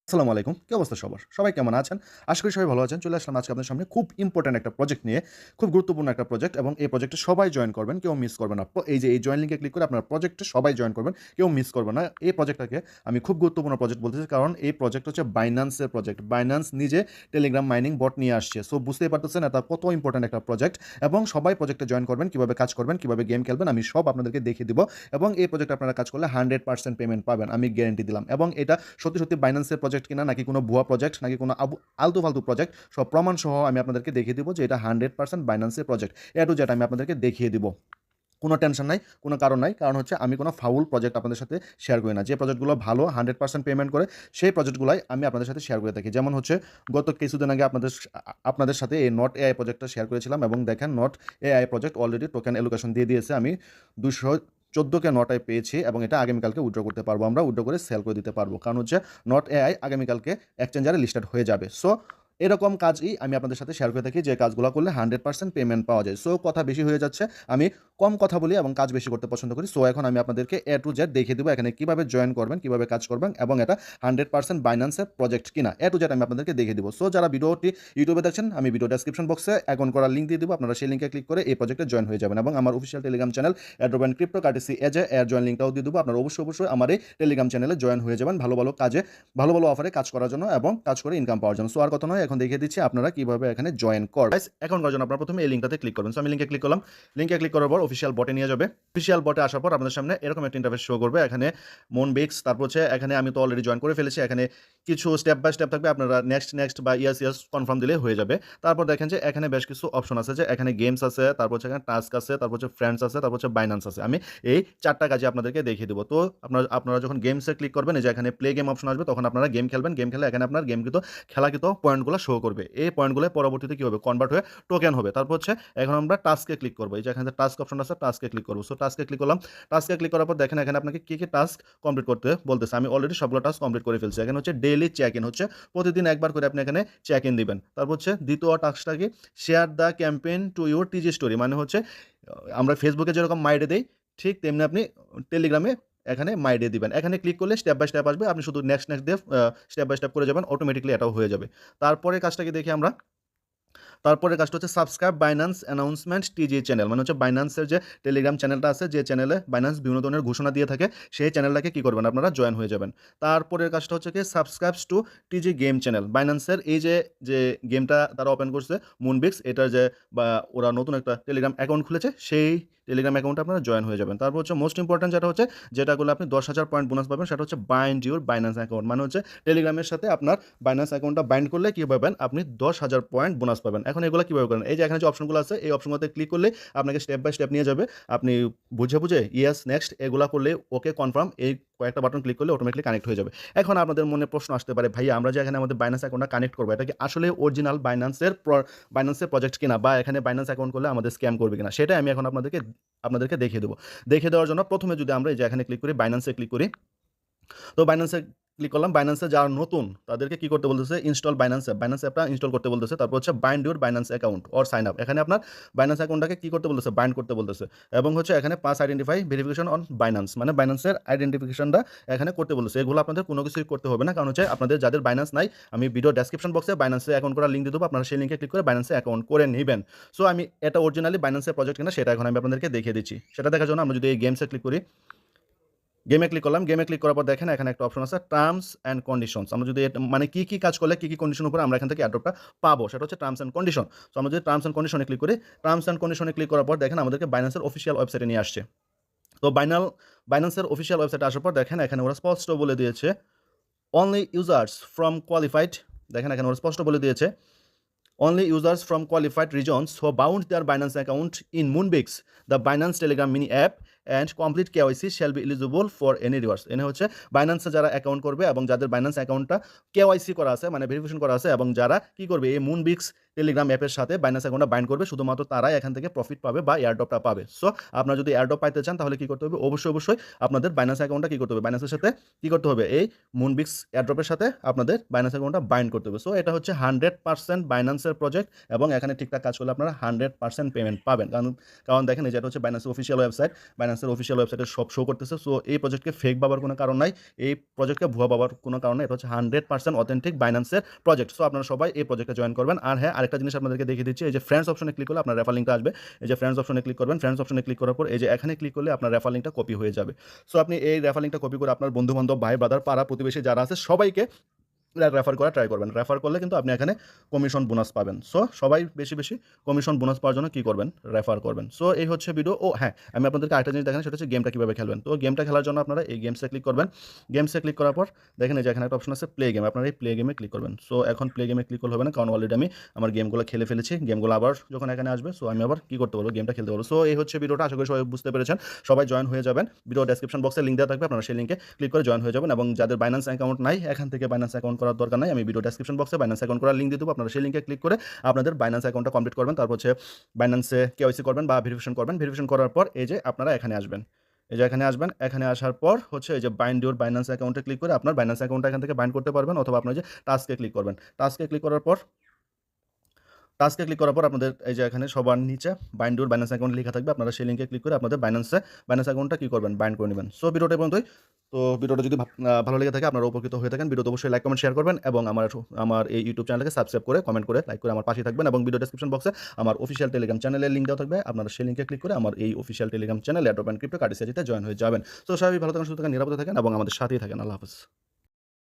আসসালামু আলাইকুম। কি অবস্থা সবার? সবাই কেমন আছেন? আশা করি সবাই ভালো আছেন। চলে আসলাম আজকে আপনাদের সামনে খুব ইম্পোর্টেন্ট একটা প্রজেক্ট নিয়ে। খুব গুরুত্বপূর্ণ একটা প্রজেক্ট এবং এই প্রজেক্টে সবাই জয়েন করবেন। কেউ মিস করবেন না। এই যে এই জয়েন লিঙ্কে ক্লিক করে আপনার প্রজেক্টে সবাই জয়েন করবেন। কেউ মিস করবেন না। এই প্রজেক্টটাকে আমি খুব গুরুত্বপূর্ণ প্রজেক্ট বলতেছি কারণ এই প্রজেক্ট হচ্ছে Binance এর প্রজেক্ট। Binance নিজে টেলিগ্রাম মাইনিং বট নিয়ে আসছে। সো বুঝতেই পারতেছেন এটা কত ইম্পোর্টেন্ট একটা প্রজেক্ট এবং সবাই প্রজেক্টে জয়েন করবেন। কিভাবে কাজ করবেন, কিভাবে গেম খেলবেন আমি সব আপনাদেরকে দেখিয়ে দিব এবং এই প্রজেক্টে আপনারা কাজ করলে 100% পেমেন্ট পাবেন। আমি গ্যারান্টি দিলাম এবং এটা সত্যি Binance এর প্রজেক্ট কিনা নাকি কোনো ভুয়া প্রজেক্ট নাকি কোনো আলতু-ফালতু প্রজেক্ট সব প্রমাণ সহ আমি আপনাদেরকে দেখিয়ে দিব যে এটা 100% Binance এর প্রজেক্ট। A to Z আমি আপনাদেরকে দেখিয়ে দিব। কোনো টেনশন নাই, কোনো কারণ নাই। কারণ হচ্ছে আমি কোনো ফাউল প্রজেক্ট আপনাদের সাথে শেয়ার করি না। যে প্রজেক্টগুলো ভালো 100% পেমেন্ট করে সেই প্রজেক্টগুলাই আমি আপনাদের সাথে শেয়ার করে থাকি। যেমন হচ্ছে গত কিছুদিন আগে আপনাদের সাথে এই নট এআই প্রজেক্টটা শেয়ার করেছিলাম এবং দেখেন not AI project already token allocation দিয়ে দিয়েছে। আমি 214 নটায় পেয়েছি এবং এটা আগামীকালকে উইথড্র করতে পারবো। আমরা উইথড্র করে সেল করে দিতে পারবো। কারণ হচ্ছে নট এআই আগামীকালকে এক্সচেঞ্জারে লিস্টেড হয়ে যাবে। সো এরকম কাজই আমি আপনাদের সাথে শেয়ার করে থাকি যে কাজগুলো করলে 100% পেমেন্ট পাওয়া যায়। সো কথা বেশি হয়ে যাচ্ছে। আমি কম কথা বলি এবং কাজ বেশি করতে পছন্দ করি। সো এখন আমি আপনাদেরকে A to Z দেখিয়ে দেবো এখানে কিভাবে জয়েন করবেন, কিভাবে কাজ করবেন এবং এটা 100% Binance এর প্রজেক্ট কিনা A to Z আমি আপনাদেরকে দেখিয়ে দিব। সো যারা ভিডিওটি ইউটিউবে দেখছেন আমি ভিডিও ডেসক্রিপশন বক্সে অ্যাকাউন্ট করার লিঙ্ক দিয়ে দিব। আপনারা সেই লিঙ্কে ক্লিক করে এই প্রজেক্টে জয়েন হয়ে যাবেন এবং আমার official telegram channel airdrop and crypto courtesy AJ এর জয়েন লিঙ্কটাও দিয়ে দেবো। আপনারা অবশ্যই আমার এই টেলিগ্রাম চ্যানেলে জয়েন হয়ে যাবেন ভালো ভালো কাজে, ভালো ভালো অফারে কাজ করার জন্য এবং কাজ করে ইনকাম পাওয়ার জন্য। সো আর কথা নয়, এখন দেখিয়ে দিচ্ছি আপনারা কিভাবে এখানে জয়েন করবেন। গাইস অ্যাকাউন্ট করার জন্য আপনারা প্রথমে এই লিঙ্কটাতে ক্লিক করবেন। সো আমি লিঙ্কে ক্লিক করলাম। লিঙ্কে ক্লিক করার পর অফিসিয়াল বটে নিয়ে যাবে। অফিসিয়াল বটে আসার পর আপনাদের সামনে এরকম একটা ইন্টারফেস শো করবে। এখানে মোনবিক্স, তারপর হচ্ছে এখানে আমি তো অলরেডি জয়েন করে ফেলেছি। এখানে কিছু স্টেপ বাই স্টেপ থাকবে। আপনারা নেক্সট বা ইয়েস কনফার্ম দিলে হয়ে যাবে। তারপর দেখেন যে এখানে বেশ কিছু অপশন আছে, যে এখানে গেমস আছে, তারপর হচ্ছে এখানে টাস্ক আছে, তারপর হচ্ছে ফ্রেন্ডস আছে, তারপর হচ্ছে বাইন্যান্স আছে। আমি এই 4টা কাজে আপনাদেরকে দেখিয়ে দেবো। তো আপনারা যখন গেমসে ক্লিক করবেন, এই যে এখানে প্লে গেম অপশন আসবে, তখন আপনারা গেম খেলবেন। গেম খেলে এখানে আপনার খেলাকৃত পয়েন্টগুলো শো করবে। এই পয়েন্টগুলো পরবর্তীতে কি হবে, কনভার্ট হয়ে টোকেন হবে। তারপর হচ্ছে এখন আমরা টাস্কে ক্লিক করবো। এই যে এখানে টাস্ক অপশন আছে, টাস্কে ক্লিক করবো। সো টাস্কে ক্লিক করলাম। টাস্কে ক্লিক করার পর দেখেন এখানে আপনাকে কি টাস্ক কমপ্লিট করতে বলতেছে। আমি অলরেডি সবগুলো টাস্ক কমপ্লিট করে ফেলছি। এখানে হচ্ছে ডেইলি চেক ইন, হচ্ছে প্রতিদিন একবার করে আপনি এখানে চেক ইন দিবেন। তারপর হচ্ছে দ্বিতীয় টাস্কটা কি, share the campaign to your টিজি story, মানে হচ্ছে আমরা ফেসবুকে যেরকম মাইডে দেই ঠিক তেমনি আপনি টেলিগ্রামে এখানে মাইডে দিবেন। এখানে ক্লিক করলে স্টেপ বাই স্টেপ আসবে। আপনি শুধু নেক্সট দিয়ে স্টেপ বাই স্টেপ করে যাবেন, অটোমেটিক্যালি এটাও হয়ে যাবে। তারপরে কাজটাকে দেখি আমরা। তারপরে কাজটা হচ্ছে সাবস্ক্রাইব বাইন্যান্স অ্যানাউন্সমেন্ট টিজি চ্যানেল, মানে হচ্ছে বাইন্যান্সের যে টেলিগ্রাম চ্যানেলটা আছে, যে চ্যানেলে বাইন্যান্স বিভিন্ন ধরনের ঘোষণা দিয়ে থাকে, সেই চ্যানেলটাকে কী করবেন আপনারা জয়েন হয়ে যাবেন। তারপরের কাজটা হচ্ছে কি, subscribes to TG game channel. বাইন্যান্সের এই যে গেমটা তারা ওপেন করছে মুনবিক্স, এটার যে বা ওরা নতুন একটা টেলিগ্রাম অ্যাকাউন্ট খুলেছে, সেই টেলিগ্রাম অ্যাকাউন্টে আপনারা জয়েন হয়ে যাবেন। তারপর হচ্ছে মোস্ট ইম্পর্টেন্ট যেটা করলে আপনি 10,000 পয়েন্ট বোনাস পাবেন, সেটা হচ্ছে বাইন্ড ইউর বাইন্যান্স অ্যাকাউন্ট, মানে হচ্ছে টেলিগ্রামের সাথে আপনার বাইন্যান্স অ্যাকাউন্টটা বাইন্ড করলে কী পাবেন, আপনি 10,000 পয়েন্ট বোনাস পাবেন। এখন এগুলো কীভাবে করেন, এই যে এখানে যে অপশনগুলো আছে এই অপশনগুলোতে ক্লিক করলে আপনাকে স্টেপ বাই স্টেপ নিয়ে যাবে। আপনি বুঝে ইয়েস নেক্সট এগুলা করলে ওকে কনফার্ম, এই কয়েকটা বাটন ক্লিক করলে অটোমেটিকলি কানেক্ট হয়ে যাবে। এখন আপনাদের মনে প্রশ্ন আসতে পারে, ভাইয়া আমরা যে এখানে আমাদের বাইন্যান্স অ্যাকাউন্টটা কানেক্ট করবো, এটা কি আসলে অরিজিনাল বাইন্যান্সের প্রজেক্ট কিনা, বা এখানে বাইন্যান্স অ্যাকাউন্ট করলে আমাদের স্ক্যাম করবে কিনা, সেটাই আমি এখন আপনাদেরকে দেখিয়ে দেবো। দেখিয়ে দেওয়ার জন্য প্রথমে যদি আমরা এই যে এখানে ক্লিক করি, বাইন্যান্সে ক্লিক করি, তো বাইন্যান্সে ক্লিক করলাম। বাইন্যান্সে যারা নতুন তাদেরকে কি করতে বলতেছে, ইনস্টল বাইন্যান্স অ্যাপটা ইনস্টল করতে বলতেছে। তারপর হচ্ছে bind your Binance account or sign up, এখানে আপনার বাইন্যান্স অ্যাকাউন্টটাকে কি করতে বলতেছে, বাইন্ড করতে বলতেছে। এবং হচ্ছে এখানে pass identify verification on Binance, মানে বাইন্যান্সের আইডেন্টিফিকেশনটা এখানে করতে বলতেছে। এগুলো আপনাদের কোনো কিছুই করতে হবে না, কারণ হচ্ছে আপনাদের যাদের বাইন্যান্স নাই, আমি ভিডিও ডেসক্রিপশন বক্সে বাইন্যান্সে অ্যাকাউন্ট করার লিঙ্ক দিয়ে দেবো, আপনারা সেই লিঙ্কে ক্লিক করে বাইন্যান্সে অ্যাকাউন্ট করে নেবেন। সো আমি এটা অরিজিনালি বাইন্যান্সের প্রজেক্ট কিনা সেটা এখন আমি আপনাদেরকে দেখিয়ে দিচ্ছি। সেটা দেখার জন্য আমরা যদি এই গেমসে ক্লিক করি, গেমে ক্লিক করলাম। গেমে ক্লিক করার পর দেখেন এখানে একটা অপশন আছে টার্মস অ্যান্ড কন্ডিশনস। আমরা যদি মানে কী কাজ করলে কী কন্ডিশন উপরে আমরা এখান থেকে অ্যাড্রপটা পাবো, সেটা হচ্ছে টার্মস অ্যান্ড কন্ডিশন। সো আমরা যদি টার্মস অ্যান্ড কন্ডিশনে ক্লিক করি, টার্মস অ্যান্ড কন্ডিশনে ক্লিক করার পর দেখেন আমাদেরকে বাইন্যান্সের অফিসিয়াল ওয়েবসাইটে নিয়ে আসছে। তো বাইন্যান্সের অফিসিয়াল ওয়েবসাইটে আসার পর দেখেন এখানে ওরা স্পষ্ট বলে দিয়েছে অনলি ইউজার্স ফ্রম কোয়ালিফাইড, দেখেন এখানে ওরা স্পষ্ট বলে দিয়েছে only users from qualified regions who bound their Binance account in Moonbix, the Binance Telegram mini app and complete KYC shall be eligible for any rewards। এনে হচ্ছে বাইন্যান্সে যারা অ্যাকাউন্ট করবে এবং যাদের বাইন্যান্স অ্যাকাউন্টটা KYC করা আছে, মানে ভেরিফিকেশন করা আছে, এবং যারা কি করবে এই মুনবিক্স টেলিগ্রাম অ্যাপের সাথে বাইন্যান্স অ্যাকাউন্টটা বাইন্ড করবে, শুধুমাত্র তারাই এখান থেকে প্রফিট পাবে বা এয়ারড্রপটা পাবে। সো আপনারা যদি এয়ারড্রপ পাইতে চান তাহলে কি করতে হবে? অবশ্যই আপনাদের বাইন্যান্স অ্যাকাউন্টটা কি করতে হবে? বাইন্যান্সের সাথে কি করতে হবে? এই মুনবিক্স এয়ারড্রপের সাথে আপনাদের বাইন্যান্স অ্যাকাউন্টটা বাইন্ড করতে হবে। সো এটা হচ্ছে 100% বাইন্যান্সের প্রজেক্ট এবং এখানে ঠিকঠাক কাজ করলে আপনারা 100% পেমেন্ট পাবেন। কারণ দেখেন এই যে এটা হচ্ছে বাইন্যান্সের অফিসিয়াল ওয়েবসাইট। বাইন্যান্সের অফিসিয়াল ওয়েবসাইটে সব শো করতেছে। সো এই প্রজেক্টকে ফেক ভাবার কোনো কারণ নাই। এই প্রজেক্টকে ভুয়া ভাবার কোনো কারণ নাই। এটা হচ্ছে 100% অথেন্টিক বাইন্যান্সের প্রজেক্ট। সো আপনারা সবাই এই প্রজেক্টে জয়েন করবেন। আর হ্যাঁ, আরেকটা জিনিস আপনাদেরকে দেখিয়ে দিচ্ছি, এই যে ফ্রেন্ডস অপশনে ক্লিক করলে আপনার রেফার লিঙ্কটা আসবে। এই যে ফ্রেন্ডস অপশনে ক্লিক করবেন। ফ্রেন্ডস অপশনে ক্লিক করার পর এই যে এখানে ক্লিক করলে আপনার রেফার লিঙ্কটা কপি হয়ে যাবে। সো আপনি এই রেফার লিঙ্কটা কপি করে আপনার বন্ধু-বান্ধব, ভাই, ব্রাদার, পাড়া প্রতিবেশী যারা আছে সবাইকে রেফার করা ট্রাই করবেন। রেফার করলে কিন্তু আপনি এখানে কমিশন বোনাস পাবেন। সো সবাই বেশি কমিশন বোনাস পাওয়ার জন্য কী করবেন? রেফার করবেন। সো এই হচ্ছে ভিডিও। ও হ্যাঁ, আমি আপনাদেরকে আরেকটা জিনিস দেখাই, সেটা হচ্ছে গেমটা কীভাবে খেলবেন। তো গেমটা খেলার জন্য আপনারা এই গেমসে ক্লিক করবেন। গেমসে ক্লিক করার পর দেখেন এই যে এখানে একটা অপশন আছে প্লে গেম। আপনারা এই প্লে গেমে ক্লিক করবেন। সো এখন প্লে গেমে ক্লিক করলে হবে না, কারণ অলরেডি আমি আমার গেমগুলো খেলে ফেলেছি। গেমগুলো আবার যখন এখানে আসবে, সো আমি আবার কী করতে পারবো? গেমটা খেলতে পারবো। সো এই হচ্ছে ভিডিওটা। আশা করি সবাই বুঝতে পেরেছেন। সবাই জয়েন হয়ে যাবেন। ভিডিও ডেসক্রিপশন বক্সে লিঙ্ক দেওয়া থাকবে, আপনারা সেই লিঙ্কে ক্লিক করে জয়েন হয়ে যাবেন। এবং যাদের বাইন্যান্স অ্যাকাউন্ট নাই, এখান থেকে বাইন্যান্স অ্যাকাউন্ট করার দরকার নাই। আমি ভিডিও ডেসক্রিপশন বক্সে বাইন্যান্স অ্যাকাউন্ট করার লিঙ্ক দিয়ে দেবো, আপনারা সেই লিঙ্কে ক্লিক করে আপনাদের বাইন্যান্স অ্যাকাউন্টটা কমপ্লিট করবেন। তারপর হচ্ছে বাইন্যান্সে কেওয়াইসি করবেন বা ভেরিফিকেশন করবেন। ভেরিফিকেশন করার পর এই যে আপনারা এখানে আসবেন। এই যে এখানে আসবেন। এখানে আসার পর হচ্ছে এই যে বাইন্ড ইউর বাইন্যান্স অ্যাকাউন্টে ক্লিক করে আপনার বাইন্যান্স অ্যাকাউন্টটা এখান থেকে বাইন্ড করতে পারবেন, অথবা আপনার যে টাস্কে ক্লিক করবেন। টাস্কে ক্লিক করার পর আপনাদের এই যে এখানে সবার নিচে বাইন্ড ইউর বাইন্যান্স অ্যাকাউন্ট লেখা থাকবে, আপনারা সেই লিঙ্কে ক্লিক করে আপনাদের বাইন্যান্স অ্যাকাউন্টটা কী করবেন? বাইন্ড করে নেবেন। সো ভিডিওটা এই পর্যন্তই। তো ভিডিওটা যদি ভালো লেগে থাকে, আপনারা উপকৃত হয়ে থাকেন, ভিডিওতে অবশ্যই লাইক, কমেন্ট, শেয়ার করবেন এবং আমার এই ইউটিউব চ্যানেলকে সাবস্ক্রাইব করে, কমেন্ট করে, লাইক করে আমার পাশে থাকবেন। এবং ভিডিও ডেসক্রিপশন বক্সে আমার অফিসিয়াল টেলিগ্রাম চ্যানেলের লিঙ্ক দেওয়া থাকবে, আপনারা সেই লিঙ্কে ক্লিক করে আমার এই official telegram channel airdrop and crypto কার্ডিসিতে জয়েন হয়ে যাবেন। তো সবাই ভালো থাকেন, সুস্থ থাকেন, নিরাপদে থাকেন এবং আমাদের সাথেই থাকেন। আল্লাহ হাফেজ।